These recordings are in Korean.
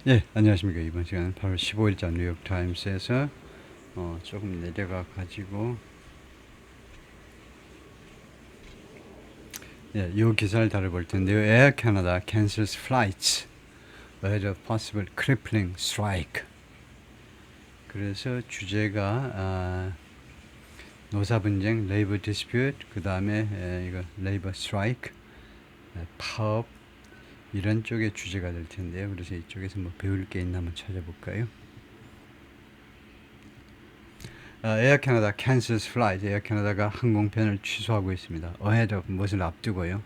예, 안녕하십니까. 이번 시간은 8월 15일자 뉴욕타임스에서 조금 내려가 가지고 이 기사를 다뤄볼 텐데요. Air Canada cancels flights ahead of possible crippling strike. 그래서 주제가 노사 분쟁, labor dispute, 그 다음에 이거 labor strike, 파업 이런 쪽의 주제가 될 텐데요. 그래서 이쪽에서 뭐 배울 게 있나 한번 찾아볼까요? 에어 캐나다 cancels flight. 에어 캐나다가 항공편을 취소하고 있습니다. ahead of 무엇을 앞두고요.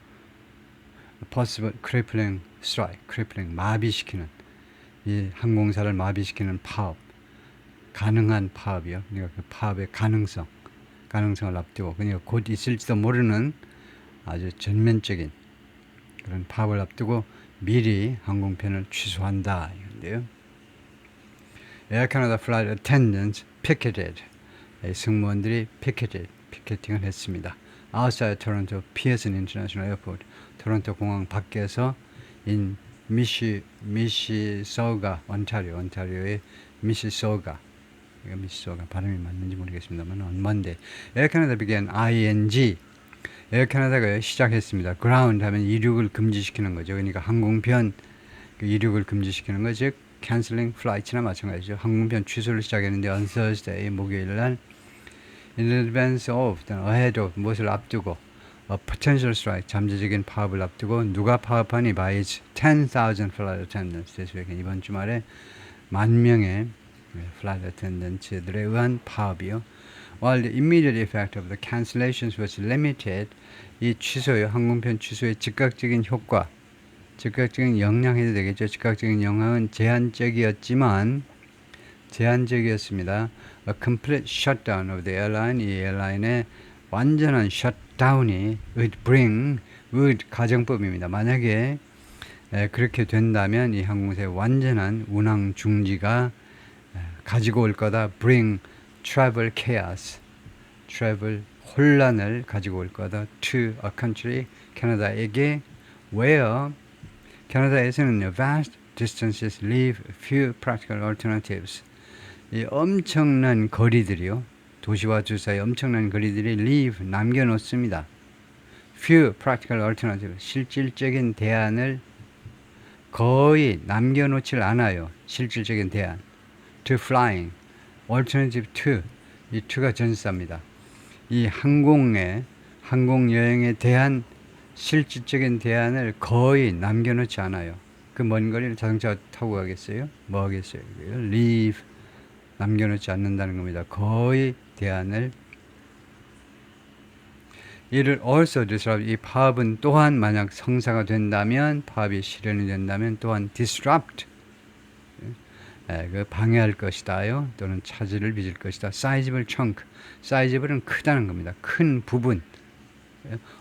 possible crippling strike. crippling 마비시키는 이 항공사를 마비시키는 파업. 가능한 파업이요. 그러니까 그 파업의 가능성을 앞두고 그러니까 곧 있을지도 모르는 아주 전면적인 그런 파업을 앞두고 미리 항공편을 취소한다 이건데요. 에어 캐나다 flight attendants picketed. 승무원들이 피켓팅을 했습니다. Outside Toronto Pearson International Airport, 토론토 공항 밖에서 in 미시소가, 온타리오의 미시소가, 이거 미시소가 발음이 맞는지 모르겠습니다만 on Monday, Air Canada began ING. 에어 캐나다가 시작했습니다. ground 하면 이륙을 금지시키는 거죠. 그러니까 항공편 그 이륙을 금지시키는 거, 즉 canceling flights나 마찬가지죠. 항공편 취소를 시작했는데 on Thursday, 목요일 날 in advance of, ahead of, 무엇을 앞두고 a potential strike, 잠재적인 파업을 앞두고 누가 파업하니? by 10,000 flight attendants. 그래서 이번 주말에 10,000명의 flight attendants들에 의한 파업이요. While the immediate effect of the cancellations was limited, 이 취소요, 항공편 취소의 즉각적인 효과, 즉각적인 영향 해도 되겠죠. 즉각적인 영향은 제한적이었습니다. A complete shutdown of the airline, 이 에어라인의 완전한 셧다운이 would 가정법입니다. 만약에 그렇게 된다면 이 항공사의 완전한 운항 중지가 가지고 올 거다. bring travel chaos, travel 혼란을 가지고 올 거다. to a country, 캐나다에게 where 캐나다에서는 vast distances leave few practical alternatives. 이 엄청난 거리들이요. 도시와 주 사이 엄청난 거리들이 leave 남겨놓습니다. few practical alternatives. 실질적인 대안을 거의 남겨놓질 않아요. 실질적인 대안. to flying. alternative to. 이 to가 전사입니다. 이 항공여행에 대한 실질적인 대안을 거의 남겨놓지 않아요. 그 먼 거리를 자동차 타고 가겠어요? 뭐 하겠어요? leave 남겨놓지 않는다는 겁니다. 거의 대안을. 이를 also disrupt, 이 파업은 또한 만약 성사가 된다면, 파업이 실현이 된다면 또한 disrupt, 그 방해할 것이다요. 또는 차질을 빚을 것이다. sizable chunk, sizaable은 크다는 겁니다. 큰 부분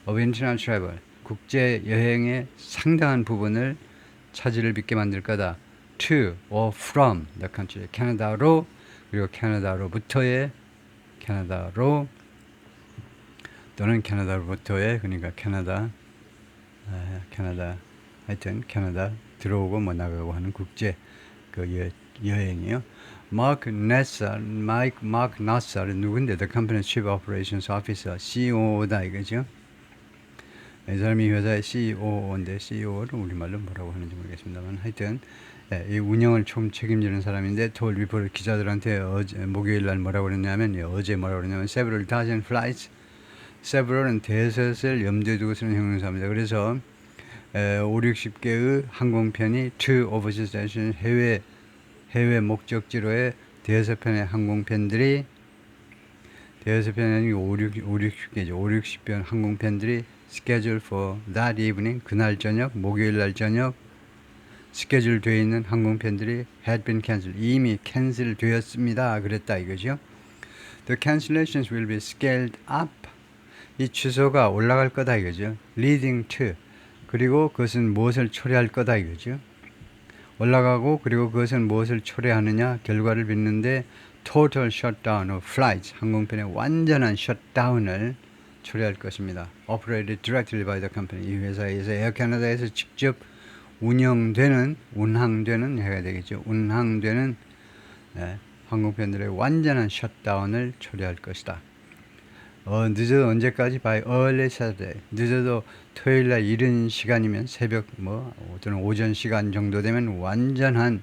of international travel, 국제 여행의 상당한 부분을 차질을 빚게 만들 거다. to or from the country, 캐나다로, 그리고 캐나다로부터의, 캐나다로 또는 캐나다로부터의, 그러니까 캐나다 하여튼 캐나다 들어오고 뭐 나가고 하는 국제 그 여행이요. 마크 나사르 누군데? The company's chief operations officer, CEO다 이거죠. 이 사람이 회사의 CEO인데 CEO를 우리말로 뭐라고 하는지 모르겠습니다만 하여튼 이 운영을 총 책임지는 사람인데 토 리포트 기자들한테 목요일 날 뭐라고 그랬냐면 어제 뭐라고 그랬냐면 several dozen flights, several은 대셋을 염두에 두고 쓰는 형용사입니다. 그래서 5-60개의 항공편이 to overseas destination, 해외 목적지로의 대여섯 편의 항공편들이, 대여섯 편이 아니고 5-60개죠. 5-60편 항공편들이 scheduled for that evening, 그날 저녁, 목요일 날 저녁 스케줄 되어 있는 항공편들이 had been cancelled, 이미 캔슬 되었습니다. 그랬다 이거죠. The cancellations will be scaled up, 이 취소가 올라갈 거다 이거죠. leading to, 그리고 그것은 무엇을 초래할 거다 이거죠. 올라가고 그리고 그것은 무엇을 초래하느냐, 결과를 빚는데 total shutdown of flights, 항공편의 완전한 셧다운을 초래할 것입니다. operated directly by the company, 이 회사에서 에어 캐나다에서 직접 운항되는 해야 되겠죠. 운항되는 항공편들의 완전한 셧다운을 초래할 것이다. 늦어도 언제까지? by early Saturday. 늦어도 토요일날 이른 시간이면 새벽 또는 오전 시간 정도 되면 완전한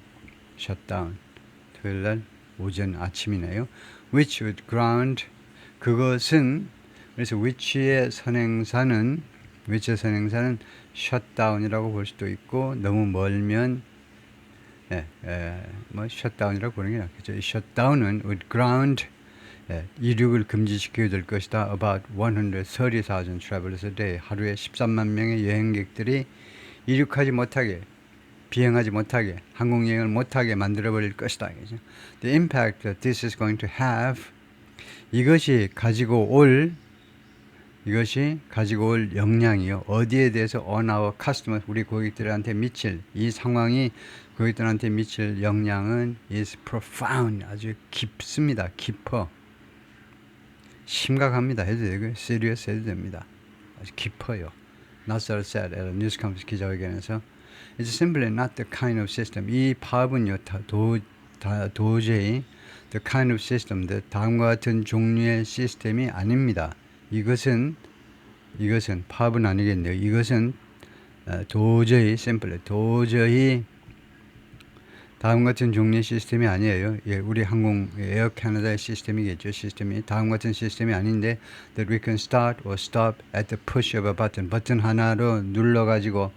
셧다운. 토요일날 오전 아침이네요. Which would ground 그것은 그래서 which의 선행사는 셧다운이라고 볼 수도 있고 너무 멀면 셧다운이라고 보는 게 낫겠죠. 이 셧다운은 would ground 이륙을 금지시키게 될 것이다. About 130,000 travelers a day. 하루에 13만 명의 여행객들이 이륙하지 못하게, 비행하지 못하게, 항공여행을 못하게 만들어버릴 것이다. The impact that this is going to have, 이것이 가지고 올 영향이요. 어디에 대해서 on our customers, 우리 고객들한테 미칠, 이 상황이 고객들한테 미칠 영향은 is profound, 아주 깊습니다. 깊어. 심각합니다. 해도 되고요. serious 해도 됩니다. 아주 깊어요. 나사를 said at a news conference 기자회견에서 It's simply not the kind of system. 이 파업은요, 도저히 the kind of system, 다음과 같은 종류의 시스템이 아닙니다. 이것은 파업은 아니겠네요. 이것은 도저히 다음 같은 종류의 시스템이 아니에요. 우리 항공 에어 캐나다의 시스템이겠죠. 시스템이 다음 같은 시스템이 아닌데 that we can start or stop at the push of a button. 버튼 하나로 눌러가지고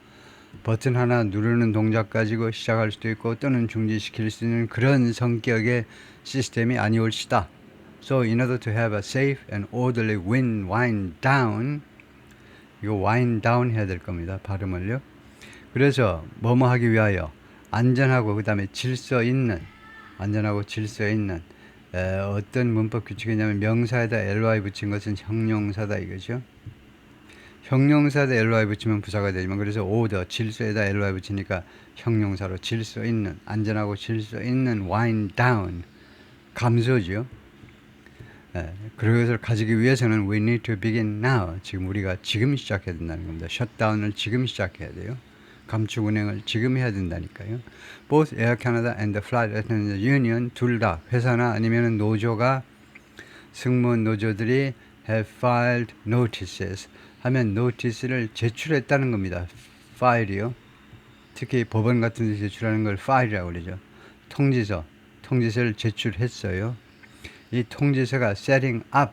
버튼 하나 누르는 동작 가지고 시작할 수도 있고 또는 중지시킬 수 있는 그런 성격의 시스템이 아니올시다. So in order to have a safe and orderly wind down, 이거 wind down 해야 될 겁니다. 발음을요. 그래서 뭐뭐 하기 위하여 안전하고 그 다음에 질서 있는 어떤 문법 규칙이냐면 명사에다 ly 붙인 것은 형용사다 이거죠. 형용사에다 ly 붙이면 부사가 되지만 그래서 order 질서에다 ly 붙이니까 형용사로 질서 있는 안전하고 질서 있는 wind down 감소죠. 그것을 가지기 위해서는 we need to begin now. 우리가 지금 시작해야 된다는 겁니다. 셧다운을 지금 시작해야 돼요. 감축 운행을 지금 해야 된다니까요. Both Air Canada and the Flight Attendants Union 둘 다 회사나 아니면 노조가 승무원 노조들이 have filed notices 하면 notice를 제출했다는 겁니다. file이요. 특히 법원 같은 데 제출하는 걸 file이라고 그러죠. 통지서를 제출했어요. 이 통지서가 set up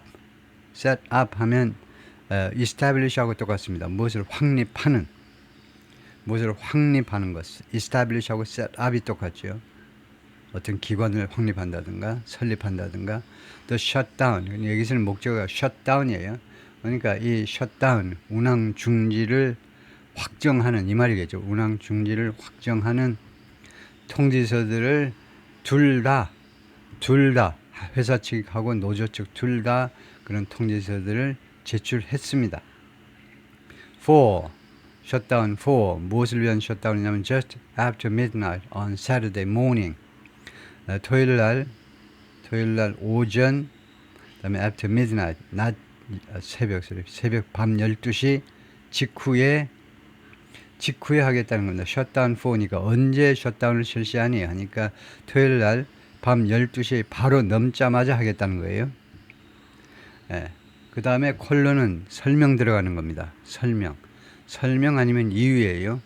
하면 establish하고 똑같습니다. 무엇을 확립하는 것. establish하고 set up이 똑같죠. 어떤 기관을 확립한다든가 설립한다든가. The shutdown, 여기서는 목적어가 shutdown이에요. 그러니까 이 shutdown, 운항 중지를 확정하는 이 말이겠죠. 운항 중지를 확정하는 통지서들을 둘 다 회사 측하고 노조 측 둘 다 그런 통지서들을 제출했습니다. shutdown for 무엇을 위한 셧다운이냐면 just after midnight on Saturday morning. 토요일 날 오전 그다음에 after midnight 새벽 밤 12시 직후에 하겠다는 겁니다. shutdown for니까 언제 셧다운을 실시하니 하니까 토요일 날 밤 12시 바로 넘자마자 하겠다는 거예요. 그 다음에 콜론은 설명 들어가는 겁니다. 설명 아니면 이유예요.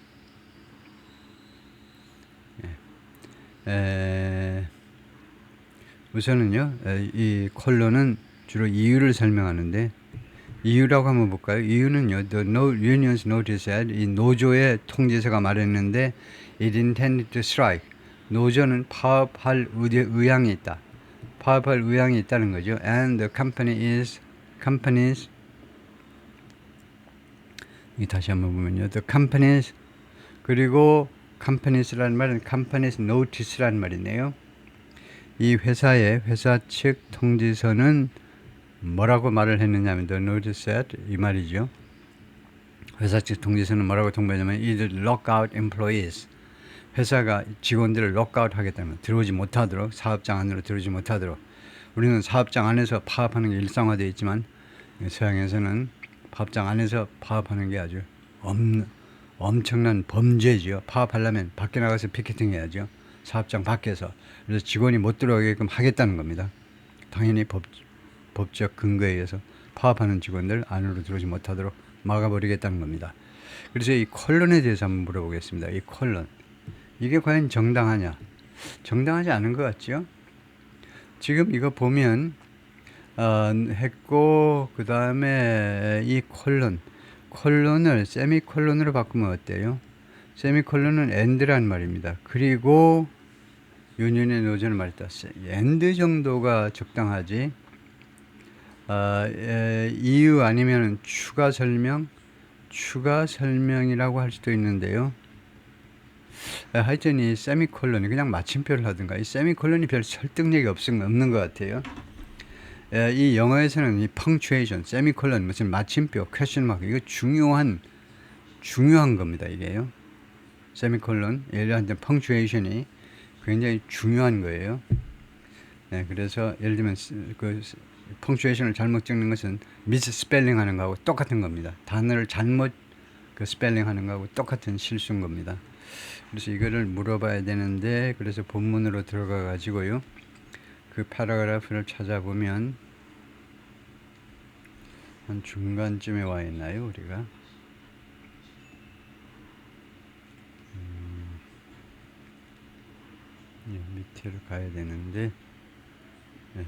우선은요, 이 콜론은 주로 이유를 설명하는데 이유라고 한번 볼까요? 이유는요, the union's notice said, 이 노조의 통지서가 말했는데 it intended to strike. 노조는 파업할 의향이 있다. 파업할 의향이 있다는 거죠. And the companies 다시 한번 보면요. The companies 그리고 companies라는 말은 companies notice라는 말이네요. 이 회사 측 통지서는 뭐라고 말을 했느냐면 the notice said 이 말이죠. 회사 측 통지서는 뭐라고 통보했냐면 either lock out employees 회사가 직원들을 록아웃 하겠다는 들어오지 못하도록 사업장 안으로 들어오지 못하도록 우리는 사업장 안에서 파업하는 게 일상화되어 있지만 서양에서는 사업장 안에서 파업하는 게 아주 엄청난 범죄죠. 파업하려면 밖에 나가서 피켓팅 해야죠. 사업장 밖에서. 그래서 직원이 못 들어오게끔 하겠다는 겁니다. 당연히 법적 근거에 의해서 파업하는 직원들 안으로 들어오지 못하도록 막아버리겠다는 겁니다. 그래서 이 콜론에 대해서 한번 물어보겠습니다. 이 콜론. 이게 과연 정당하냐? 정당하지 않은 것 같죠? 지금 이거 보면 했고 그 다음에 이 콜론을 세미콜론으로 바꾸면 어때요? 세미콜론은 엔드란 말입니다. 그리고 유년의 노전을 말했다. 엔드 정도가 적당하지. 이유 아니면 추가 설명이라고 할 수도 있는데요. 하여튼 이 세미콜론이 그냥 마침표를 하든가. 이 세미콜론이 별 설득력이 없는 것 같아요. 이 영어에서는 이 펑츄에이션, 세미콜론, 무슨 마침표, 퀘스천 마크, 이거 중요한 겁니다. 이게요. 세미콜론, 예를 들면 펑츄에이션이 굉장히 중요한 거예요. 네, 그래서 예를 들면 그 펑츄에이션을 잘못 적는 것은 미스 스펠링 하는 거하고 똑같은 겁니다. 단어를 잘못 그 스펠링 하는 거하고 똑같은 실수인 겁니다. 그래서 이거를 물어봐야 되는데, 그래서 본문으로 들어가 가지고요. 그 패러그래프를 찾아보면 한 중간쯤에 와 있나요, 우리가? 밑으로 가야 되는데, 네.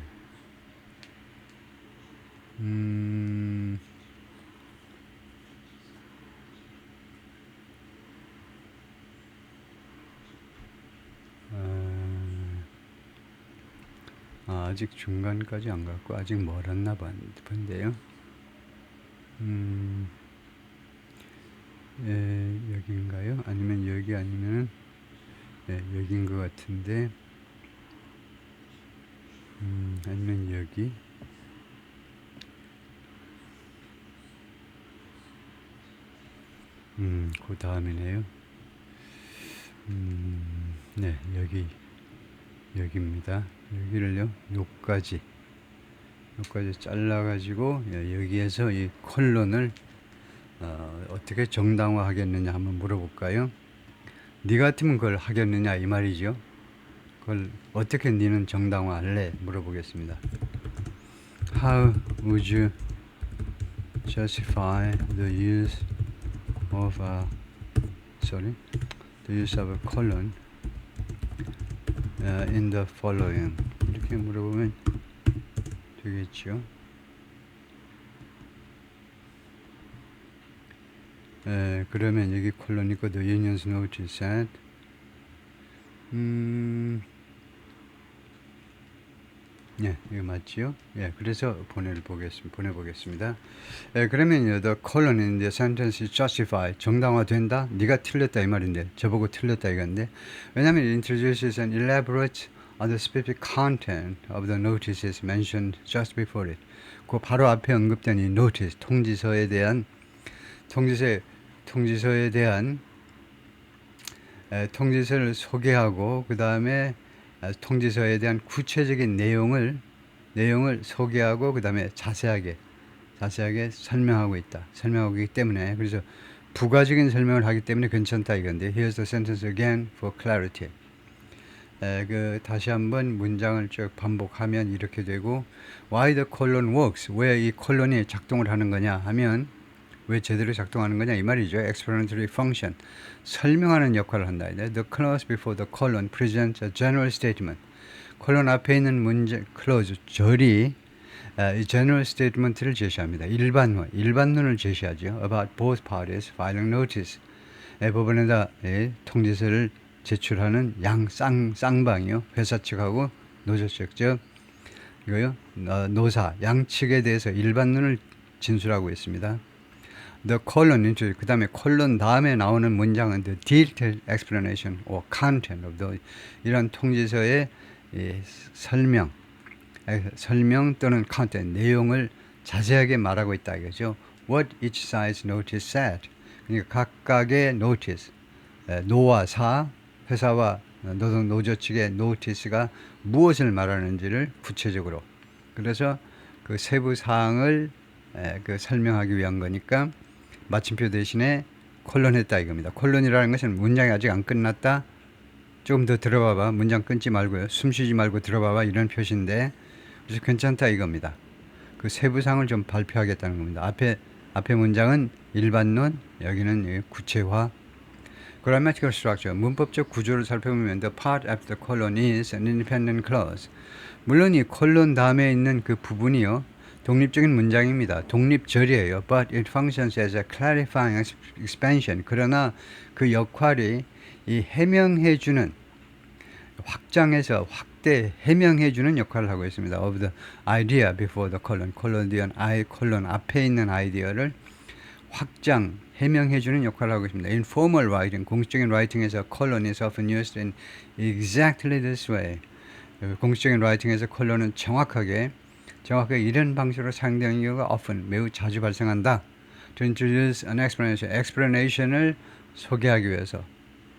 아직 중간까지 안 갔고 아직 멀었나 본데요. 여기인가요? 아니면 여기 아니면 여기인 것 같은데, 아니면 여기. 그 다음이네요. 네, 여기입니다. 여기를요, 요까지 잘라가지고, 여기에서 이 콜론을 어떻게 정당화하겠느냐 한번 물어볼까요? 네 같으면 그걸 하겠느냐 이 말이죠. 그걸 어떻게 니는 정당화할래 물어보겠습니다. How would you justify the use of a colon in the following? 이렇게 물어보면 되겠죠. 그러면 여기 콜론 있고 the unions notice that 이거 맞지요? 그래서 보내보겠습니다. 그러면 the colon in the sentence is justify, 정당화된다? 네가 틀렸다 이 말인데, 저보고 틀렸다 이건데, 왜냐하면 it introduces an elaborate on the specific content of the notices mentioned just before it. 그 바로 앞에 언급된 이 notice, 통지서에 대한 통지서를 소개하고, 그 다음에 통지서에 대한 구체적인 내용을 소개하고, 그 다음에 자세하게 설명하고 있기 때문에, 그래서 부가적인 설명을 하기 때문에 괜찮다 이건데, here's the sentence again for clarity. 다시 한번 문장을 쭉 반복하면 이렇게 되고, why the colon works, 왜 이 콜론이 작동을 하는 거냐 하면, 왜 제대로 작동하는 거냐 이 말이죠. explanatory function, 설명하는 역할을 한다. The clause before the colon presents a general statement. 콜론 앞에 있는 문제 clause, 절이 general statement를 제시합니다. 일반론을 제시하죠. about both parties filing notice. 법원에다 통지서를 제출하는 쌍방이요. 회사 측하고 노조 측, 즉 이거요, 노사 양측에 대해서 일반론을 진술하고 있습니다. The colon, 그 다음에 콜론 다음에 나오는 문장은 the detailed explanation or content of the, 이런 통지서의 설명 또는 content, 내용을 자세하게 말하고 있다 이거죠. What each side's notice said. 그러니까 각각의 notice, 노와 사, 회사와 노조 측의 notice가 무엇을 말하는지를 구체적으로, 그래서 그 세부 사항을 설명하기 위한 거니까 마침표 대신에 콜론했다 이겁니다. 콜론이라는 것은 문장이 아직 안 끝났다. 조금 더 들어봐봐. 문장 끊지 말고요. 숨 쉬지 말고 들어봐봐. 이런 표시인데 그래서 괜찮다 이겁니다. 그 세부상을 좀 발표하겠다는 겁니다. 앞에 문장은 일반론, 여기는 구체화. Grammatical structure, 문법적 구조를 살펴보면 the part after the colon is an independent clause. 물론 이 콜론 다음에 있는 그 부분이요. 독립적인 문장입니다. 독립절이에요. But it functions as a clarifying expansion. 그러나 그 역할이 이 해명해주는, 확장해서 확대, 해명해주는 역할을 하고 있습니다. Of the idea before the colon. 콜론 뒤에 콜론 앞에 있는 아이디어를 확장, 해명해주는 역할을 하고 있습니다. In formal writing, 공식적인 라이팅에서 colon is often used in exactly this way. 공식적인 라이팅에서 콜론은 정확하게 이런 방식으로 사용되는 경우가 often, 매우 자주 발생한다. To introduce an explanation, explanation을 소개하기 위해서.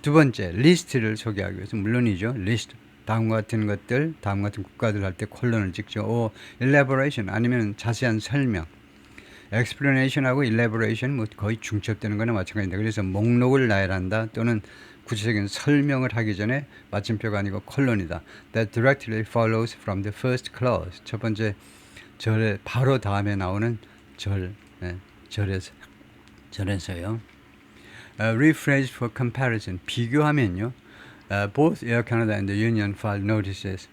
두 번째, 리스트를 소개하기 위해서. 물론이죠. 리스트. 다음과 같은 것들, 다음 같은 국가들 할 때 콜론을 찍죠. elaboration, 아니면 자세한 설명. explanation하고 elaboration 뭐 거의 중첩되는 거나 마찬가지입니다. 그래서 목록을 나열한다 또는 구체적인 설명을 하기 전에 마침표가 아니고 콜론이다. That directly follows from the first clause. 첫 번째 절에 바로 다음에 나오는 절에서요. Rephrase for comparison. 비교하면요. Both Air Canada and the Union filed notices.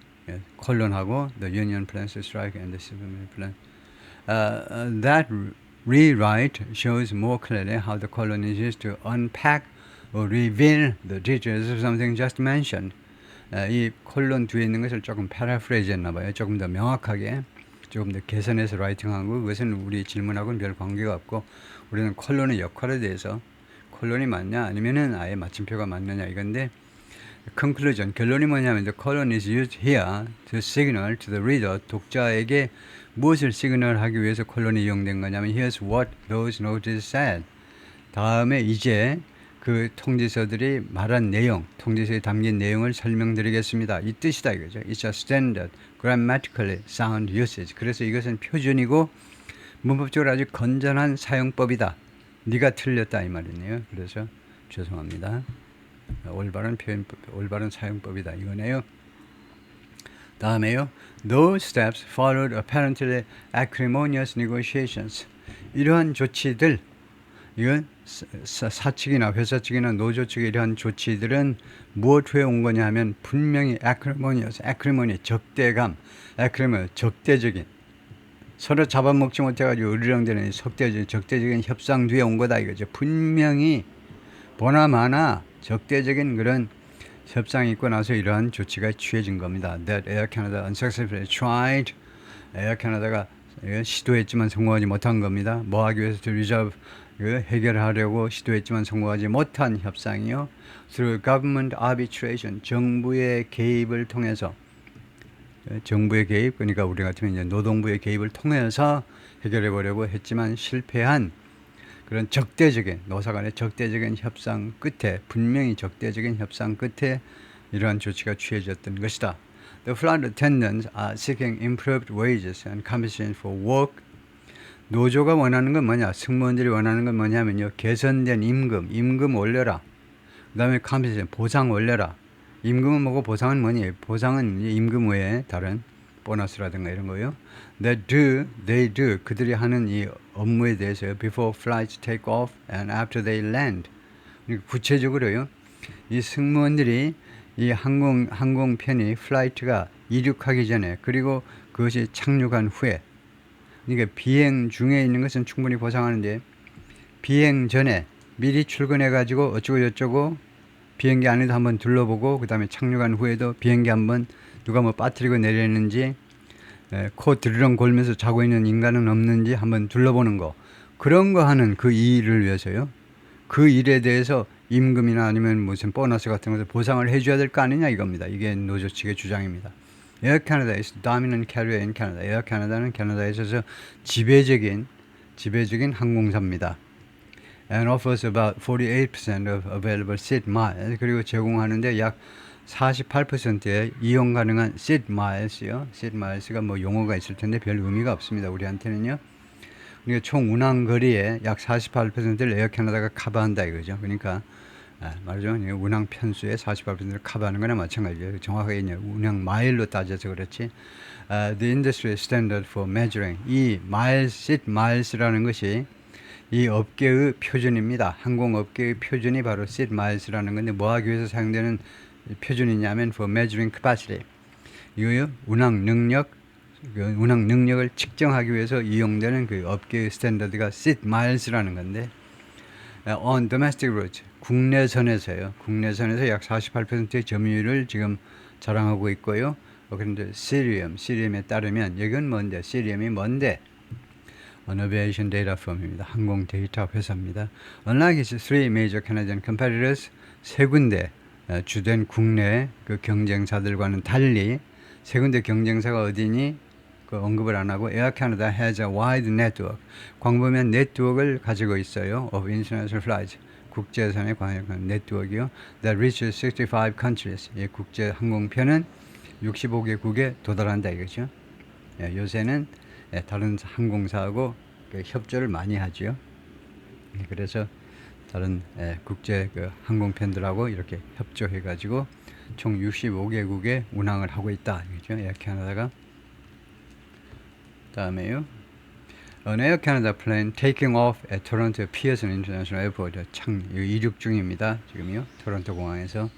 콜론하고 the Union plans to strike and the civil plan. That rewrite shows more clearly how the colon is used to unpack or reveal the details of something just mentioned. 이 콜론 뒤에 있는 것을 조금 paraphrase 했나 봐요. 조금 더 명확하게, 조금 더 개선해서 라이팅한 거. 그것은 우리 질문하고는 별 관계가 없고 우리는 콜론의 역할에 대해서 콜론이 맞냐 아니면은 아예 마침표가 맞느냐 이건데 conclusion, 결론이 뭐냐면 the colon is used here to signal to the reader, 독자에게 무엇을 시그널하기 위해서 콜론이 이용된 거냐면 here's what those notices said. 다음에 이제 그 통지서들이 말한 내용, 통지서에 담긴 내용을 설명드리겠습니다. 이 뜻이다 이거죠. It's a standard, grammatically sound usage. 그래서 이것은 표준이고 문법적으로 아주 건전한 사용법이다. 네가 틀렸다 이 말이네요. 그래서 죄송합니다. 올바른 표현법, 올바른 사용법이다 이거네요. 다음에요. Those steps followed apparently acrimonious negotiations. 이러한 조치들, 이건 사측이나 회사 측이나 노조 측의 이러한 조치들은 무엇 후에 온 거냐 하면 분명히 acrimonious, 적대감, 적대적인, 서로 잡아먹지 못해가지고 으르렁대는 적대적인 협상 뒤에 온 거다 이거죠. 분명히 보나마나 적대적인 그런 협상이 있고 나서 이러한 조치가 취해진 겁니다. That Air Canada unsuccessfully tried. Air Canada가 시도했지만 성공하지 못한 겁니다. 뭐 하기 위해서 to resolve, 해결하려고 시도했지만 성공하지 못한 협상이요. Through government arbitration, 정부의 개입을 통해서, 정부의 개입, 그러니까 우리 같으면 이제 노동부의 개입을 통해서 해결해 보려고 했지만 실패한 그런 적대적인, 노사 간의 적대적인 협상 끝에, 분명히 적대적인 협상 끝에 이러한 조치가 취해졌던 것이다. The flight attendants are seeking improved wages and compensation for work. 노조가 원하는 건 뭐냐? 승무원들이 원하는 건 뭐냐면요. 개선된 임금 올려라. 그 다음에 compensation, 보상 올려라. 임금은 뭐고 보상은 뭐니? 보상은 임금 외에 다른 보너스라든가 이런 거요. They do. 그들이 하는 이 업무에 대해서요. Before flights take off and after they land. 구체적으로요. 이 승무원들이 이 항공편이 플라이트가 이륙하기 전에 그리고 그것이 착륙한 후에, 그러니까 비행 중에 있는 것은 충분히 보상하는데 비행 전에 미리 출근해 가지고 어쩌고 저쩌고 비행기 안에도 한번 둘러보고 그 다음에 착륙한 후에도 비행기 한번 누가 뭐 빠뜨리고 내렸는지, 코 드르렁 골면서 자고 있는 인간은 없는지 한번 둘러보는 거, 그런 거 하는 그 일을 위해서요. 그 일에 대해서 임금이나 아니면 무슨 보너스 같은 것을 보상을 해줘야 될 거 아니냐 이겁니다. 이게 노조 측의 주장입니다. Air Canada is dominant carrier in Canada. Air Canada는 캐나다에 있어서 지배적인 항공사입니다. And offers about 48% of available seat miles. 그리고 제공하는데 약 48%의 이용 가능한 seat miles요. seat miles가 뭐 용어가 있을 텐데 별 의미가 없습니다. 우리한테는요. 그러니까 총 운항 거리의 약 48%를 에어 캐나다가 커버한다 이거죠. 그러니까 말하자면 운항 편수의 48%를 커버하는 거나 마찬가지예요. 정확하게 이제 운항 마일로 따져서 그렇지. The industry standard for measuring 이 miles, seat miles라는 것이 이 업계의 표준입니다. 항공업계의 표준이 바로 seat miles라는 건데 뭐 하기 위해서 사용되는 표준이냐면 for measuring capacity. 이거요 운항 능력을 측정하기 위해서 이용되는 그 업계의 스탠다드가 seat miles라는 건데 on domestic routes 국내선에서요. 국내선에서 약 48%의 점유율을 지금 자랑하고 있고요. 그런데 시리엄에 따르면 이건 뭔데? 시리엄이 뭔데? An aviation data firm입니다. 항공 데이터 회사입니다. Unlike its three major Canadian competitors, 세 군데 주된 국내 그 경쟁사들과는 달리 세 군데 경쟁사가 어디니? 그 언급을 안 하고 Air Canada has a wide network. 광범위한 네트워크를 가지고 있어요. Of international flights. 국제선의 광범위한 네트워크요. That reaches 65 countries. 이 국제 항공편은 65개국에 도달한다 이거죠. 요새는 다른 항공사하고 협조를 많이 하죠. 그래서 다른 국제 그 항공편들하고 이렇게 협조해가지고 총 65개국에 운항을 하고 있다. 이거죠. 에어 캐나다가. 다음에요. An Air Canada plane taking off at Toronto Pearson International Airport. 이륙 중입니다. 지금요. 토론토 공항에서.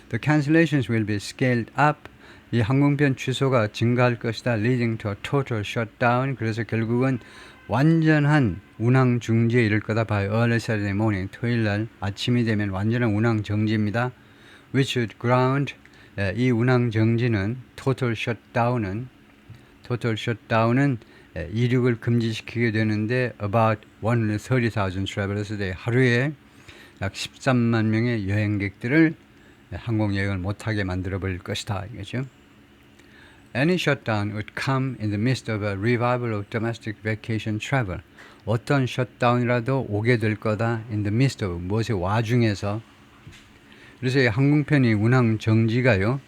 The cancellations will be scaled up. 이 항공편 취소가 증가할 것이다. Leading to a total shutdown. 그래서 결국은 완전한 운항 중지에 이를 거다. By early Saturday morning. 토요일 날 아침이 되면 완전한 운항 정지입니다. Which would ground. 이 운항 정지는 total shutdown은 이륙을 금지시키게 되는데 about 130,000 travelers a day. 하루에 약 13만 명의 여행객들을 항공 여행을 못하게 만들어 버릴 것이다. 이거죠. Any shutdown would come in the midst of a revival of domestic vacation travel. 어떤 셧다운이라도 오게 될 거다. In the midst of 무엇의 와중에서. 그래서 이 항공편이 운항 정지가요.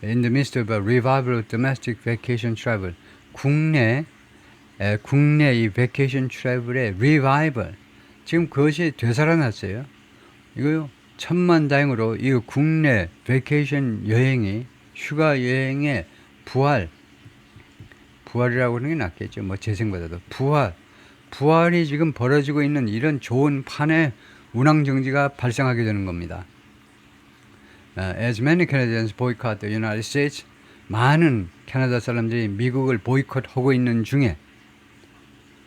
In the midst of a revival of domestic vacation travel. 국내 이 vacation travel의 revival. 지금 그것이 되살아났어요. 이거요. 천만다행으로 이 국내 vacation 여행이 휴가 여행의 부활이라고 하는 게 낫겠죠. 뭐 재생보다도 부활이 지금 벌어지고 있는 이런 좋은 판에 운항 정지가 발생하게 되는 겁니다. As many Canadians boycott the United States, 많은 캐나다 사람들이 미국을 보이콧하고 있는 중에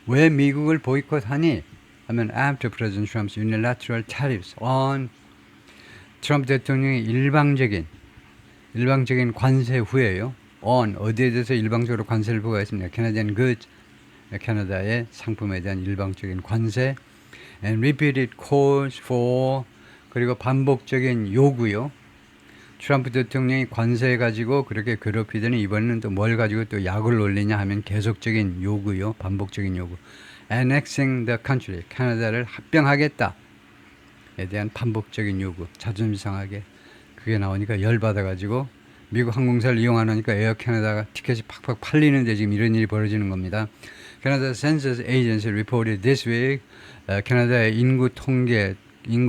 왜 미국을 보이콧하니? 하면 after President Trump's unilateral tariffs on 트럼프 대통령의 일방적인 관세 후에요. on 어디에 대해서 일방적으로 관세를 부과했습니다. Canadian goods, 캐나다의 상품에 대한 일방적인 관세 and repeated calls for 그리고 반복적인 요구요. 트럼프 대통령이 관세 가지고 그렇게 괴롭히더니 이번에는 또 뭘 가지고 또 약을 올리냐 하면 계속적인 요구요. 반복적인 요구. Annexing the country, 캐나다를 합병하겠다. 에 대한 반복적인 요구. 자존심 상하게. 그게 나오니까 열받아가지고 미국 항공사를 이용 안 하니까 에어 캐나다가 티켓이 팍팍 팔리는데 지금 이런 일이 벌어지는 겁니다. Canada Census Agency reported this week. 캐나다의 인구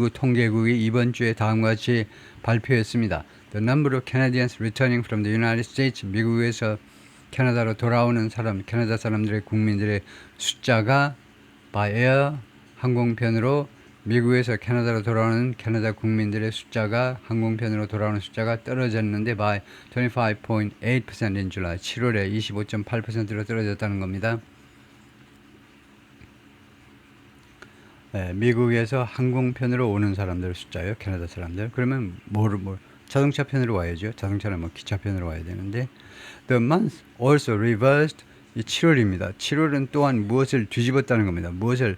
통계국이 이번 주에 다음과 같이 발표했습니다. The number of Canadians returning from the United States, 미국에서 캐나다로 돌아오는 캐나다 사람들의 국민들의 숫자가 by air 항공편으로 미국에서 캐나다로 돌아오는 캐나다 국민들의 숫자가 항공편으로 돌아오는 숫자가 떨어졌는데 by 25.8% in July 7월에 25.8%로 떨어졌다는 겁니다. 미국에서 항공편으로 오는 사람들 숫자요. 캐나다 사람들. 그러면 자동차 편으로 와야죠. 자동차는 기차편으로 와야 되는데 The month also reversed. 이 7월입니다. 7월은 또한 무엇을 뒤집었다는 겁니다. 무엇을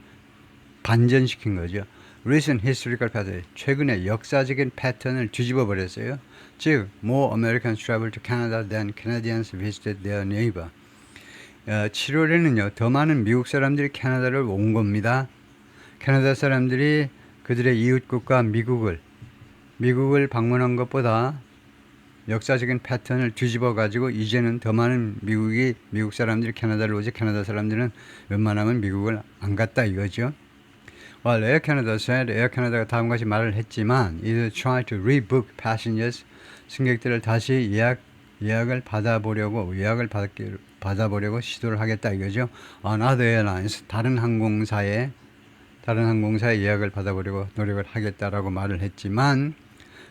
반전시킨 거죠. Recent historical pattern. 최근의 역사적인 패턴을 뒤집어 버렸어요. 즉, more Americans travel to Canada than Canadians visited their neighbor. 7월에는요. 더 많은 미국 사람들이 캐나다를 온 겁니다. 캐나다 사람들이 그들의 이웃국가 미국을 방문한 것보다 역사적인 패턴을 뒤집어 가지고 이제는 더 많은 미국 사람들이 캐나다를 오지 캐나다 사람들은 웬만하면 미국을 안 갔다 이거죠. While Air Canada said, Air Canada가 다음과 같이 말을 했지만 it try to rebook passengers, 승객들을 다시 예약을 받아보려고 시도를 하겠다 이거죠. On other airlines, 다른 항공사에 예약을 받아보려고 노력을 하겠다라고 말을 했지만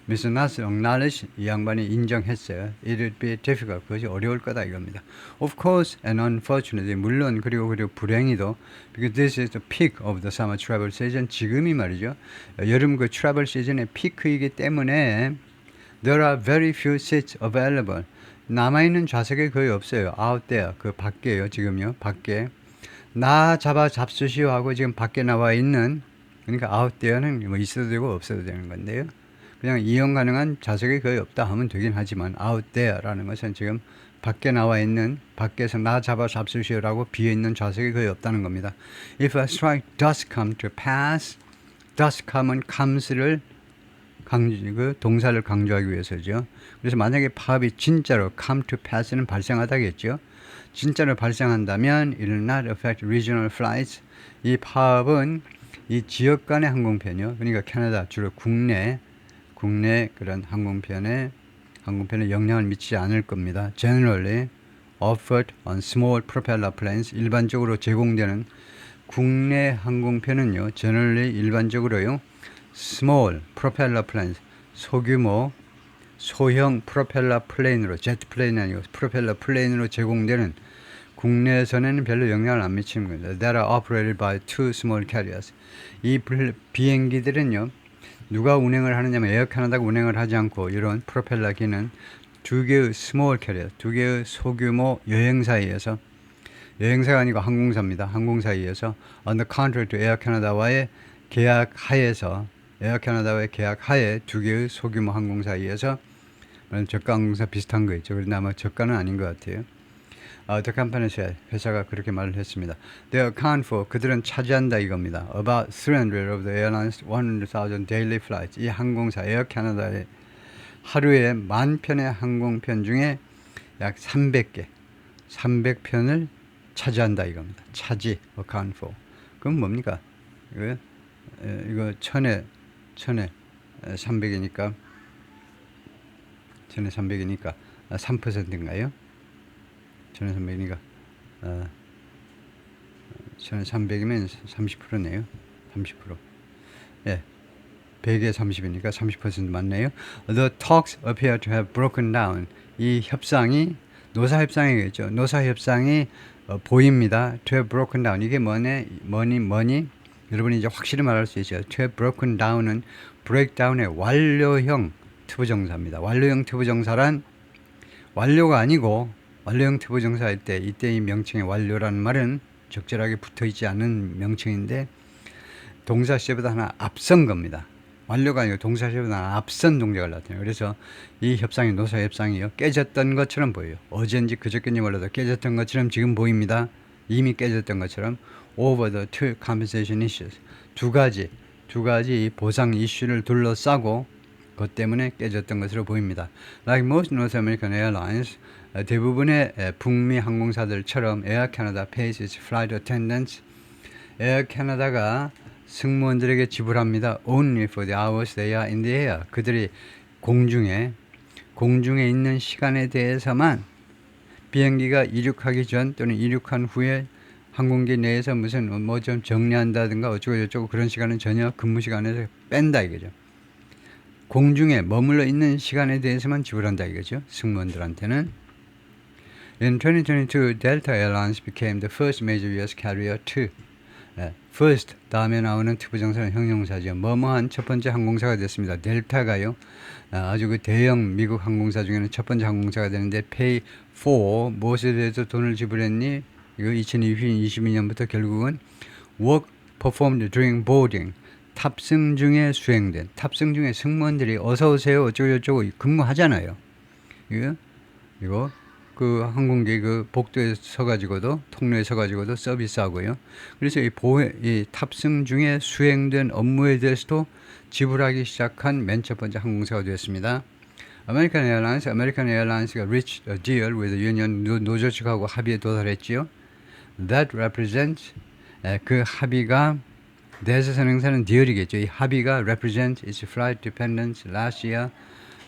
Mr. Nass acknowledged, 이 양반이 인정했어요. It would be difficult, 그것이 어려울 거다 이겁니다. Of course and unfortunately, 물론 그리고 불행히도 because this is the peak of the summer travel season, 지금이 말이죠. 여름 그 트래블 시즌의 피크이기 때문에 there are very few seats available. 남아있는 좌석이 거의 없어요. Out there, 그 밖에요. 지금요. 밖에. 나 잡수시오 하고 지금 밖에 나와 있는, 그러니까 out there는 뭐 있어도 되고 없어도 되는 건데요. 그냥 이용 가능한 좌석이 거의 없다 하면 되긴 하지만 out there라는 것은 지금 밖에 나와 있는, 밖에서 나 잡수시오라고 비어있는 좌석이 거의 없다는 겁니다. If a strike does come to pass, does come은 come를 그 동사를 강조하기 위해서죠. 그래서 만약에 파업이 진짜로 come to pass는 발생하다겠죠. 진짜로 발생한다면 it will not affect regional flights. 이 파업은 이 지역 간의 항공편이요. 그러니까 캐나다 주로 국내 그런 항공편에 영향을 미치지 않을 겁니다. Generally offered on small propeller planes, 일반적으로 제공되는 국내 항공편은요. generally 일반적으로요. small propeller planes, 소형 프로펠러 플레인으로, 제트 플레인이 아니고 프로펠러 플레인으로 제공되는 국내에서는 별로 영향을 안 미치는 겁니다. That are operated by two small carriers. 이 비행기들은요. 누가 운행을 하느냐면 에어 캐나다가 운행을 하지 않고 이런 프로펠러기는 두 개의 스몰 캐리어, 두 개의 소규모 여행사에 의해서, 여행사가 아니고 항공사입니다. 항공사에 의해서 on the contract to 에어 캐나다와의 계약 하에서, 에어 캐나다와의 계약 하에 두 개의 소규모 항공사에 의해서, 저가 항공사 비슷한 거 있죠. 그런데 아마 저가는 아닌 것 같아요. The company said, 회사가 그렇게 말을 했습니다. They account for, 그들은 차지한다 이겁니다. About 300 of the airlines 100,000 daily flights. 이 항공사 에어 캐나다의 하루에 10,000편의 항공편 중에 약 300편을 차지한다 이겁니다. 차지, account for. 그럼 뭡니까? 이거 1000에 300이니까 3%인가요? 1,300이니까 1,300이면 30%네요. 30%. 예. 100에 30이니까 30% 맞네요. The talks appear to have broken down. 이 협상이 노사협상이겠죠. 노사협상이 보입니다. To have broken down. 이게 뭐니? 여러분이 이제 확실히 말할 수 있죠. To have broken down은 breakdown의 완료형 투부정사입니다. 완료형 투부정사란 완료가 아니고 완료형 투부정사일 때 이때 이 명칭의 완료라는 말은 적절하게 붙어있지 않은 명칭인데 동사시보다 하나 앞선 겁니다. 완료가 아니고 동사시보다 앞선 동작을 나타내요. 그래서 이 협상이 노사협상이요. 깨졌던 것처럼 보여요. 어젠지 그저께인지 몰라도 깨졌던 것처럼 지금 보입니다. 이미 깨졌던 것처럼 over the two compensation issues. 두 가지 보상 이슈를 둘러싸고 그것 때문에 깨졌던 것으로 보입니다. Like most North American airlines, 대부분의 북미 항공사들처럼 Air Canada pays its flight attendants. 에어 캐나다가 승무원들에게 지불합니다. Only for the hours they are in the air. 그들이 공중에 있는 시간에 대해서만 비행기가 이륙하기 전 또는 이륙한 후에 항공기 내에서 무슨 뭐 좀 정리한다든가 어쩌고 그런 시간은 전혀 근무 시간에서 뺀다 이거죠. 공중에 머물러 있는 시간에 대해서만 지불한다 이거죠. 승무원들한테는. In 2022, Delta Airlines became the first major U.S. carrier to first 다음에 나오는 투부정사는 형용사죠. 뭐뭐한 첫 번째 항공사가 됐습니다. 델타가요. 아주 그 대형 미국 항공사 중에는 첫 번째 항공사가 되는데 pay for 무엇에 대해서 돈을 지불했니? 이거 2022년부터 결국은 work performed during boarding. 탑승 중에 승무원들이 어서 오세요 어쩌고 근무하잖아요. 이거 그 항공기 그 복도에 서가지고도 통로에 서가지고도 서비스하고요. 그래서 이 탑승 중에 수행된 업무에 대해서도 지불하기 시작한 맨 첫 번째 항공사가 되었습니다. American Airlines가 reached a deal with the union, 노조 측하고 합의에 도달했지요. That represents, 그 합의가, 대에서 행사는 deal이겠죠. 이 합의가 represent its flight dependence last year.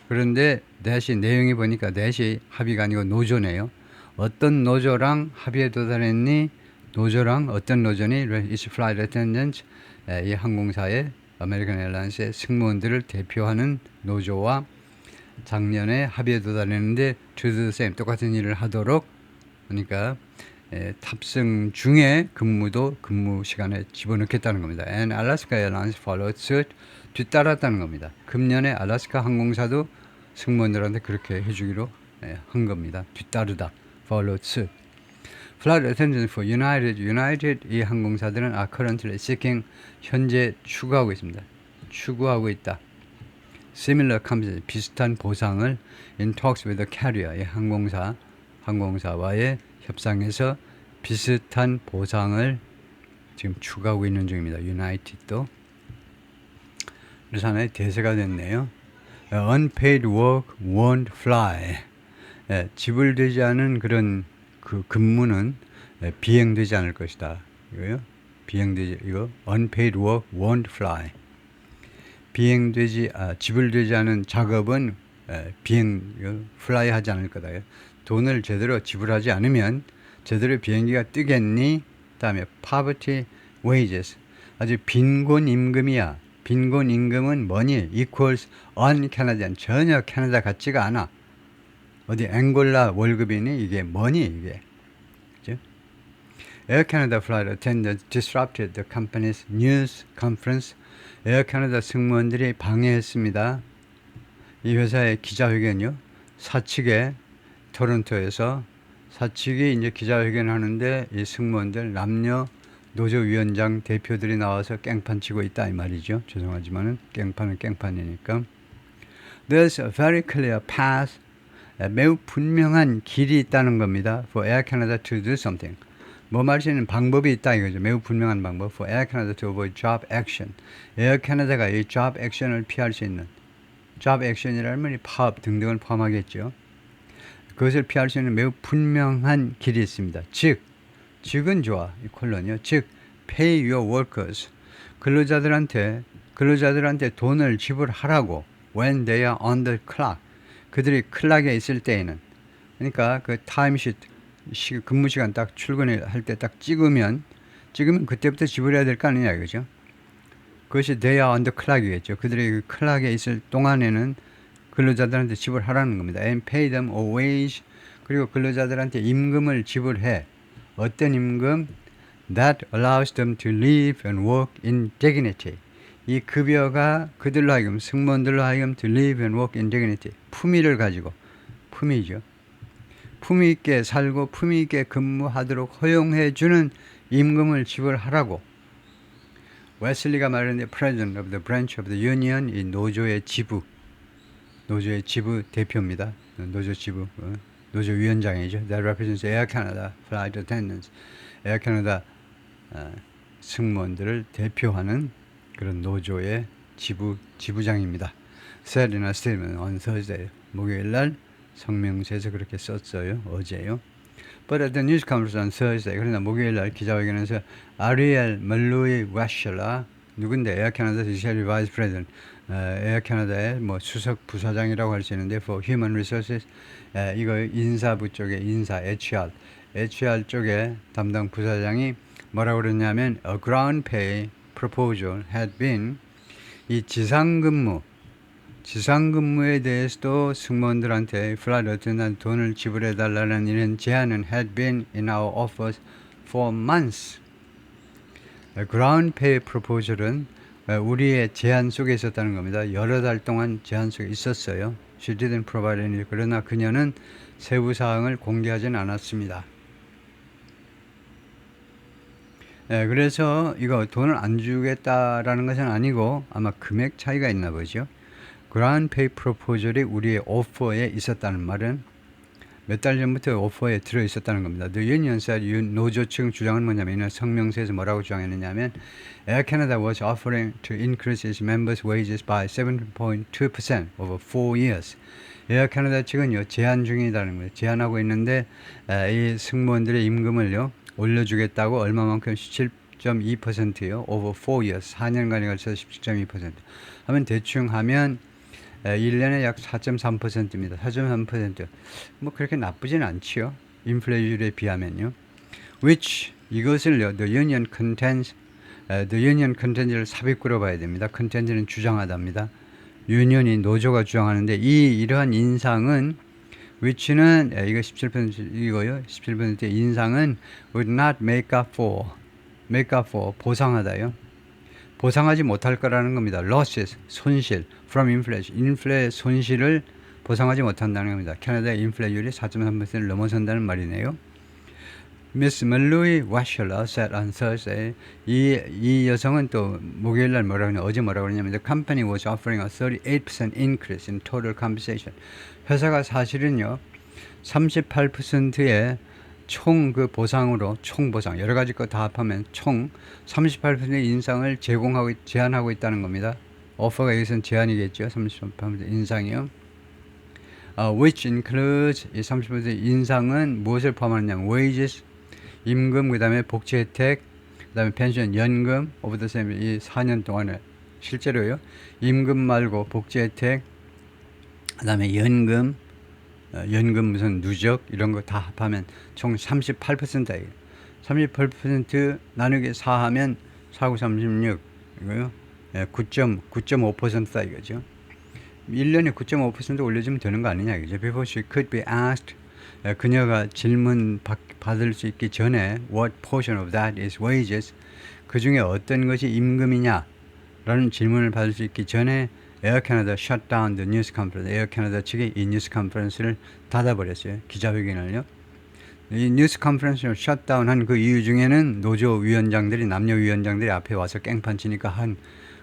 그런데 대시 내용이 보니까 대시 합의가 아니고 노조네요. 어떤 노조랑 합의에 도달했니? 노조랑 어떤 노조니? its flight attendants, 이 항공사의 아메리칸 에어라인스의 승무원들을 대표하는 노조와 작년에 합의에 도달했는데 to do the same, 똑같은 일을 하도록, 그러니까 탑승 중에 근무도 근무 시간에 집어넣겠다는 겁니다. And Alaska Airlines followed suit, 뒤따랐다는 겁니다. 금년에 알래스카 항공사도 승무원들한테 그렇게 해주기로 한 겁니다. 뒤따르다, followed suit. Flight attendants for United 이 항공사들은 are currently seeking, 현재 추구하고 있습니다. 추구하고 있다. Similar compensation, 비슷한 보상을 in talks with the carrier, 이 항공사와의 협상에서 비슷한 보상을 지금 추구하고 있는 중입니다. United도. 그래서 하나의 대세가 됐네요. Unpaid work won't fly. 지불되지 않은 그런 그 근무는 비행되지 않을 것이다. 이거요. 이거 unpaid work won't fly. 지불되지 않은 작업은 fly 하지 않을 거다. 돈을 제대로 지불하지 않으면 제대로 비행기가 뜨겠니? 다음에 poverty wages. 아주 빈곤 임금이야. 빈곤 임금은 뭐니? equals un-Canadian. 전혀 캐나다 같지가 않아. 어디 앵골라 월급이니? 이게 뭐니? 이게. 그죠? Air Canada flight attendants disrupted the company's news conference. 에어 캐나다 승무원들이 방해했습니다. 이 회사의 기자회견요. 사측에 토론토에서 사측이 이제 기자회견 하는데 이 승무원들 남녀 노조위원장 대표들이 나와서 깽판 치고 있다 이 말이죠. 죄송하지만은 깽판은 깽판이니까. There's a very clear path, 매우 분명한 길이 있다는 겁니다. For Air Canada to do something. 뭐 말하시는 방법이 있다 이거죠. 매우 분명한 방법. For Air Canada to avoid job action. 에어 캐나다가 이 job action을 피할 수 있는, job action이라면 이 파업 등등을 포함하겠죠. 그것을 피할 수 있는 매우 분명한 길이 있습니다. 즉은 좋아. 이 콜론이요. 즉, pay your workers. 근로자들한테 돈을 지불하라고. When they are on the clock. 그들이 클락에 있을 때에는. 그러니까 그 타임시트, 근무 시간 딱 출근할 때 딱 찍으면 그때부터 지불해야 될 거 아니냐 이거죠. 그것이 they are on the clock이겠죠. 그들이 그 클락에 있을 동안에는 근로자들한테 지불하라는 겁니다. And pay them a wage. 그리고 근로자들한테 임금을 지불해. 어떤 임금? That allows them to live and work in dignity. 이 급여가 그들로 하여금, 승무원들로 하여금 to live and work in dignity. 품위를 가지고, 품위죠. 품위 있게 살고 품위 있게 근무하도록 허용해 주는 임금을 지불하라고. 웨슬리가 말했는데 President of the Branch of the Union, 이 노조의 지부 대표입니다. 노조 지부, 노조 위원장이죠. That represents Air Canada flight attendants. 에어 캐나다 승무원들을 대표하는 그런 노조의 지부장입니다. Said in a statement on Thursday. 목요일 날 성명서에서 그렇게 썼어요. 어제요. But at the news conference on Thursday, 그러나 목요일 날 기자회견에서 아리엘 멀루이 와셜라, 누군데? 에어 캐나다 디시리 바이스 프레젠트, 에어 캐나다의 뭐 수석 부사장이라고 할 수 있는데 for human resources, 이거 인사부 쪽에 HR 쪽에 담당 부사장이 뭐라고 그랬냐면 a ground pay proposal had been, 이 지상근무에 대해서도 승무원들한테 플라이트 어텐던트 돈을 지불해달라는 이런 제안은 had been in our offers for months. ground pay proposal은 우리의 제안 속에 있었다는 겁니다. 여러 달 동안 제안 속에 있었어요. She didn't provide any. 그러나 그녀는 세부 사항을 공개하지는 않았습니다. 그래서 이거 돈을 안 주겠다라는 것은 아니고 아마 금액 차이가 있나 보죠. ground pay proposal이 우리의 오퍼에 있었다는 말은 몇 달 전부터 오퍼에 들어 있었다는 겁니다. The union said, 노조 측 주장은 뭐냐면 성명서에서 뭐라고 주장했느냐면 Air Canada was offering to increase its members' wages by 7.2% over 4 years. 에어 캐나다 측은요 제한 중이라는 거예요. 제한하고 있는데 이 승무원들의 임금을요 올려주겠다고 얼마만큼 17.2%요. over 4 years 4년간에 걸쳐서 17.2% 하면 대충 하면 1년에 약 4.3%입니다. 4.3%. 뭐 그렇게 나쁘진 않지요. 인플레이율에 비하면요. which 이것을요 the union contends the union contend를 삽입구로 봐야 됩니다. contend는 주장하답니다. 유니언이 노조가 주장하는데 이러한 인상은 which는 이거 17% 이거요. 17%의 인상은 would not make up for 보상하다요. 보상하지 못할 거라는 겁니다. losses 손실 from inflation 인플레 손실을 보상하지 못한다는 겁니다. 캐나다의 인플레이율이 4.3%를 넘어선다는 말이네요. Miss Malloy Washala said on Thursday, 이 여성은 또 목요일 날 뭐라고 그러냐, 어제 뭐라고 그러냐면 the company was offering a 38% increase in total compensation. 회사가 사실은요 38%의 총 그 보상으로 총 보상 여러 가지 거 다 합하면 총 38%의 인상을 제한하고 있다는 겁니다. 오퍼가 여기서는 제한이겠죠. 38% 인상이요. Which includes 이 30% 인상은 무엇을 포함하느냐? wages 임금, 그 다음에 복지 혜택, 그 다음에 펜션, 연금, 오브 더 세임 이 4년 동안에 실제로요. 임금 말고 복지 혜택, 그 다음에 연금 무슨 누적 이런 거 다 합하면 총 38%예요. 38% 나누기 4 하면 4, 9, 36 이거요. 9.5%다 이거죠. 1년에 9.5% 올려주면 되는 거 아니냐 이거죠. Before she could be asked 그녀가 질문 받을 수 있기 전에 what portion of that is wages 그 중에 어떤 것이 임금이냐 라는 질문을 받을 수 있기 전에 에어 캐나다 shut down the news conference 에어 캐나다 측이 이 뉴스 컨퍼런스를 닫아버렸어요. 기자회견을요. 이 뉴스 컨퍼런스를 셧다운 한 그 이유 중에는 노조 위원장들이 남녀 위원장들이 앞에 와서 깽판 치니까 한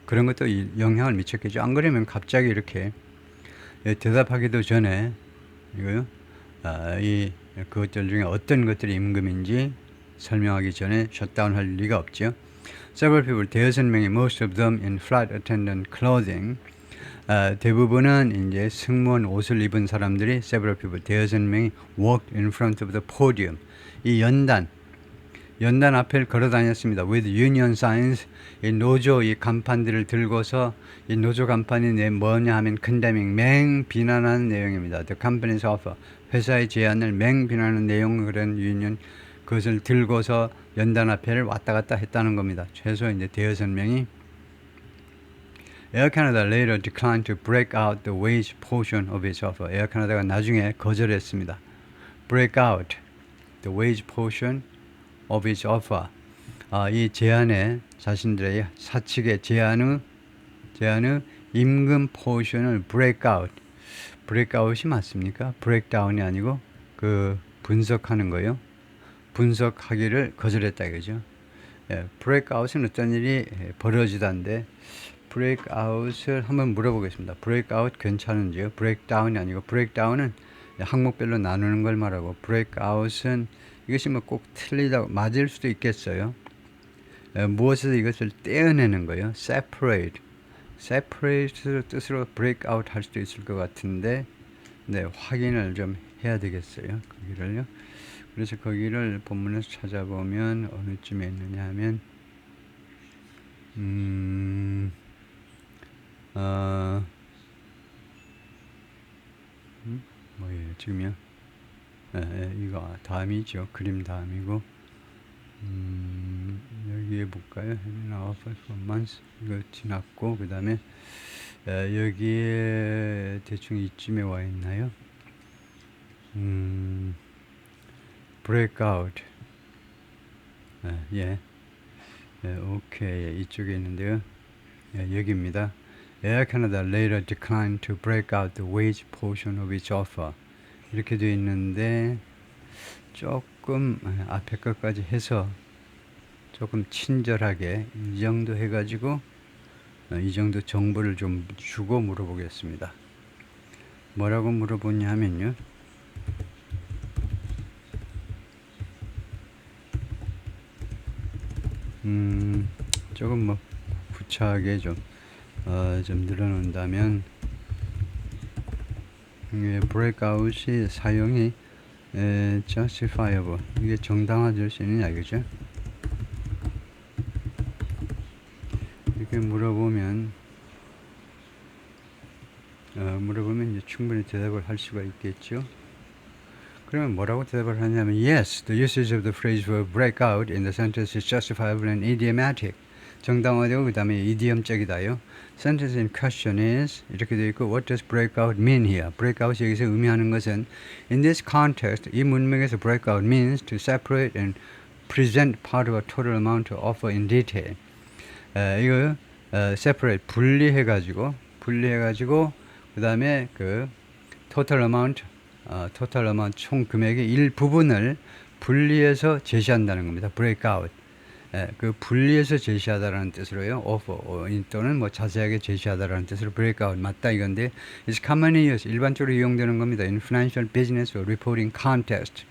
그런 것도 영향을 미쳤겠죠. 안 그러면 갑자기 이렇게 대답하기도 전에 이거요. 이 그것들 중에 어떤 것들이 임금인지 설명하기 전에 셧다운 할 리가 없죠. Several people, 대여섯 명이 most of them in flight attendant clothing. 대부분은 이제 승무원 옷을 입은 사람들이 several people, 대여섯 명이 walked in front of the podium. 이 연단 앞을 걸어 다녔습니다. with union signs. 이 노조 이 간판들을 들고서 이 노조 간판이 뭐냐 하면 condemning 맹 비난하는 내용입니다. The company's offer. 회사의 제안을 맹 비난하는 내용 그런 유니언 그것을 들고서 연단 앞에를 왔다 갔다 했다는 겁니다. 최소 이제 대여섯 명이 Air Canada later declined to break out the wage portion of its offer. 에어 캐나다가 나중에 거절했습니다. break out the wage portion of its offer. 이 제안에 자신들의 사측의 제안의 임금 포션을 break out. break out이 맞습니까? break down이 아니고 그 분석하는 거요. 분석하기를 거절했다 이거죠. break out은 어떤 일이 벌어지다는데 break out을 한번 물어보겠습니다. break out 괜찮은지요? break down이 아니고 break down은 항목별로 나누는 걸 말하고 break out은 이것이 뭐 꼭 틀리다고 맞을 수도 있겠어요. 무엇에서 이것을 떼어내는 거예요. separate 뜻으로 break out 할 수도 있을 것 같은데 네, 확인을 좀 해야 되겠어요. 거기를요. 그래서 거기를 본문에서 찾아보면 어느쯤에 있느냐 하면 뭐예요 지금요? 이거 다음이죠. 그림 다음이고 여기에 볼까요? 이거 지났고 그 다음에 여기에 대충 이쯤에 와 있나요? breakout 오케이 이쪽에 있는데요. 여기입니다. Air Canada later declined to break out the wage portion of its offer. 이렇게 되어 있는데 조금 앞에 것까지 해서 조금 친절하게 이 정도 해가지고 이 정도 정보를 좀 주고 물어보겠습니다. 뭐라고 물어보냐 하면요. 조금 뭐 구차하게 좀 늘어놓는다면 breakout이 사용이 justifiable, 이게 정당화될 수 있느냐 이거죠. 이렇게 물어보면 이제 충분히 대답을 할 수가 있겠죠. 그러면 뭐라고 대답을 하냐면 yes, the usage of the phrase for breakout in the sentence is justifiable and idiomatic. 정당화되고 그 다음에 이디엄적이다요. Sentence in question is 이렇게 되어 있고 what does breakout mean here? breakout 여기서 의미하는 것은 in this context 이 문맥에서 breakout means to separate and present part of a total amount to offer in detail. 이거 separate 분리해가지고 그 다음에 그 total amount 총 금액의 일부분을 분리해서 제시한다는 겁니다. breakout. 그 분리해서 제시하다라는 뜻으로요. offer 또는 뭐 자세하게 제시하다라는 뜻으로 breakout 맞다 이건데 is commonly used 일반적으로 이용되는 겁니다. in financial business or reporting context.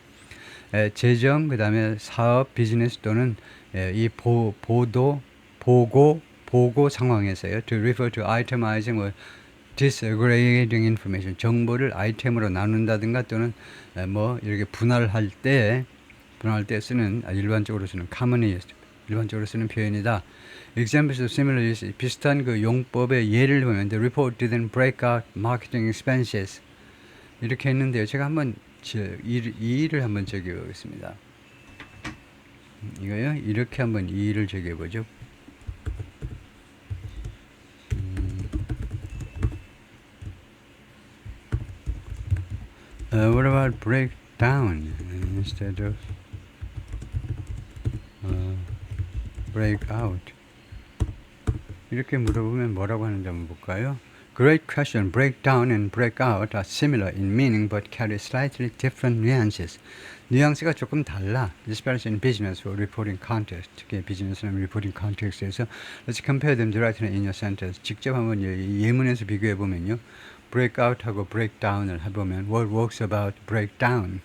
재정 그다음에 사업 비즈니스 또는 이 보고 상황에서요. to refer to itemizing or disaggregating information 정보를 아이템으로 나눈다든가 또는 뭐 이렇게 분할할 때 쓰는 일반적으로 쓰는 commonly used 일반적으로 쓰는 표현이다. Examples of similar use 비슷한 그 용법의 예를 보면 the report didn't break out marketing expenses 이렇게 했는데요. 제가 한번 이 일을 한번 적여 보겠습니다. 이거요. 이렇게 한번 이 일을 적여 보죠. What about breakdown instead of breakout? 이렇게 물어보면 뭐라고 하는지 한번 볼까요? Great question. Breakdown and breakout are similar in meaning but carry slightly different nuances. 뉘앙스가 조금 달라. Especially in business or reporting context. 특히 비즈니스나 reporting context에서 Let's compare them directly in your sentence. 직접 한번 예문에서 비교해 보면요. breakout하고 breakdown을 해보면 what works about breakdown?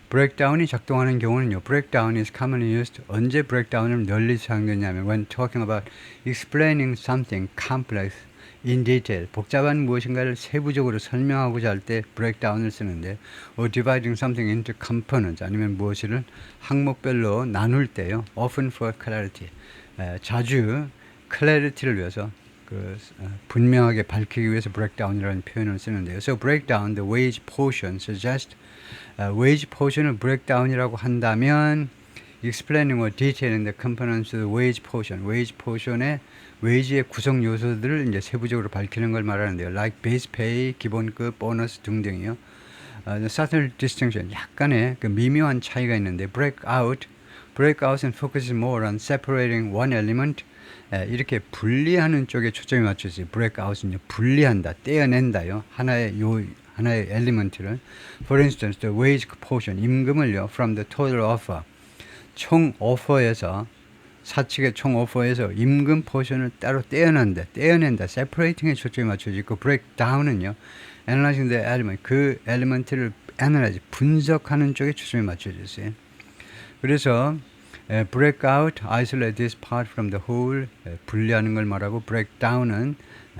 breakdown이 작동하는 경우는요. breakdown is commonly used. 언제 breakdown을 널리 사용되냐면 when talking about explaining something complex in detail. 복잡한 무엇인가를 세부적으로 설명하고자 할 때 breakdown을 쓰는데 or dividing something into components 아니면 무엇을 항목별로 나눌 때요. often for clarity. 자주 clarity를 위해서 분명하게 밝히기 위해서 breakdown이라는 표현을 쓰는데요. So breakdown the wage portion suggest wage portion을 breakdown이라고 한다면 explaining or detailing the components of the wage portion. wage portion의 wage의 구성 요소들을 이제 세부적으로 밝히는 걸 말하는데요. like base pay, 기본급, 보너스 등등이요. subtle distinction, 약간의 그 미묘한 차이가 있는데 breakout은 focuses more on separating one element. 이렇게 분리하는 쪽에 초점이 맞춰져요. breakout은요, 분리한다, 떼어낸다요. 하나의 엘리먼트를. For instance, the wage portion, 임금을요, from the total offer, 총 오퍼에서 사측의 총 오퍼에서 임금 포션을 따로 떼어낸다, separating에 초점이 맞춰지고 breakdown은요, analyzing the element, 그 엘리먼트를 analyze, 분석하는 쪽에 초점이 맞춰졌어요. 그래서 break out, isolate this part from the whole, 분리하는 걸 말하고 breakdown은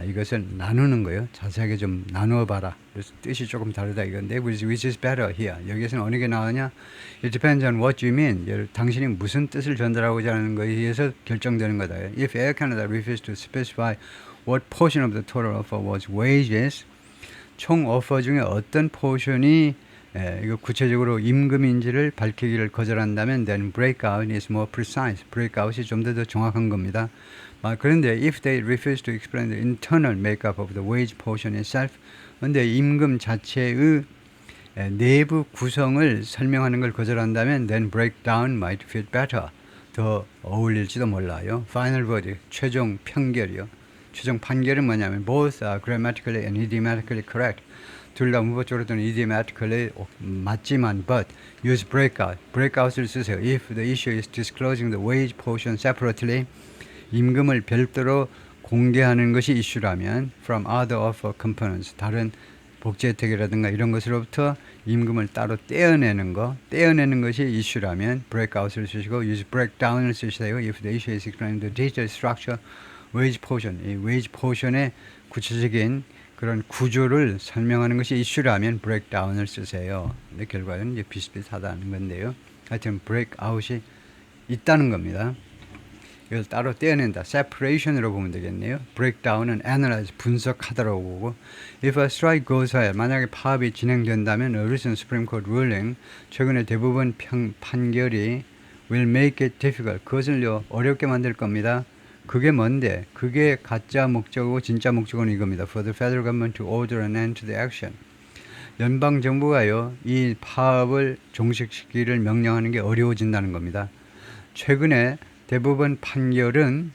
이것을 나누는 거예요. 자세하게 좀 나누어 봐라. 그래서 뜻이 조금 다르다 이건데 which is better here. 여기에서는 어느 게 나으냐? It depends on what you mean. 당신이 무슨 뜻을 전달하고자 하는 것에 의해서 결정되는 거다. If Air Canada refused to specify what portion of the total offer was wages, 총 오퍼 중에 어떤 포션이 이거 구체적으로 임금인지를 밝히기를 거절한다면 then breakout is more precise. breakout이 좀 더 정확한 겁니다. 그런데 if they refuse to explain the internal makeup of the wage portion itself, 근데 임금 자체의 내부 구성을 설명하는 걸 거절한다면 then breakdown might fit better. 더 어울릴지도 몰라요. final verdict, 최종 판결이요. 최종 판결은 뭐냐면 both are grammatically and idiomatically correct. 둘 다 문법적으로 또는 idiomatically 맞지만 but use breakout을 쓰세요. If the issue is disclosing the wage portion separately, 임금을 별도로 공개하는 것이 이슈라면 from other offer components, 다른 복지 혜택이라든가 이런 것으로부터 임금을 따로 떼어내는 것이 이슈라면 breakout을 쓰시고 use breakdown을 쓰세요. If the issue is explaining the detailed structure wage portion, 이 wage portion의 구체적인 그런 구조를 설명하는 것이 이슈라면 breakdown을 쓰세요. 근데 결과는 이제 비슷비슷하다는 건데요. 하여튼 breakout이 있다는 겁니다. 이걸 따로 떼어낸다. separation으로 보면 되겠네요. breakdown은 analyze, 분석하다라고 보고 if a strike goes ahead, 만약에 파업이 진행된다면 a recent Supreme Court ruling, 최근에 대부분 판결이 will make it difficult, 그것을요 어렵게 만들 겁니다. 그게 뭔데? 그게 가짜 목적이고 진짜 목적은 이겁니다. For the federal government to order an end to the action. 연방 정부가요 이 파업을 종식시키기를 명령하는 게 어려워진다는 겁니다. 최근에 대부분 판결은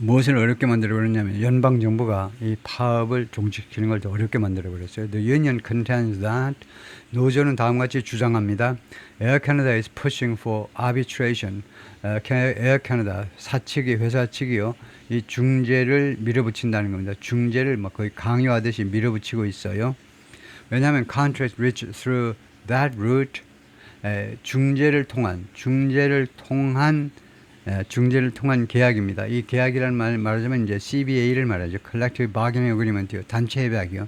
무엇을 어렵게 만들어 버렸냐면 연방 정부가 이 파업을 종식시키는 걸 더 어렵게 만들어 버렸어요. The union contends that, 노조는 다음같이 주장합니다. Air Canada is pushing for arbitration. Air Canada 사측이 회사 측이요 이 중재를 밀어붙인다는 겁니다. 중재를 막 거의 강요하듯이 밀어붙이고 있어요. 왜냐하면 contracts reached through that route, 중재를 통한 계약입니다. 이 계약이라는 말하자면 이제 CBA를 말하죠. Collective Bargaining Agreement요. 단체 협약이요.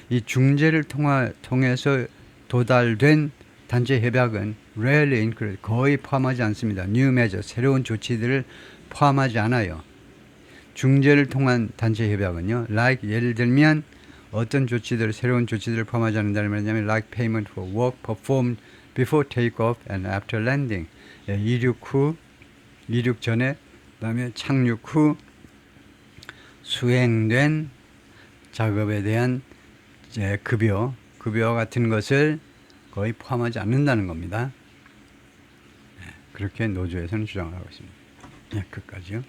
이 중재를 통해서 도달된 단체 협약은 rarely include, 거의 포함하지 않습니다. New measure, 새로운 조치들을 포함하지 않아요. 중재를 통한 단체 협약은요. Like, 예를 들면 어떤 조치들, 새로운 조치들을 포함하지 않는다는 말이냐면 like payment for work performed before takeoff and after landing. 이륙 전에, 그다음에 착륙 후 수행된 작업에 대한 급여와 같은 것을 거의 포함하지 않는다는 겁니다. 그렇게 노조에서는 주장을 하고 있습니다. 끝까지요.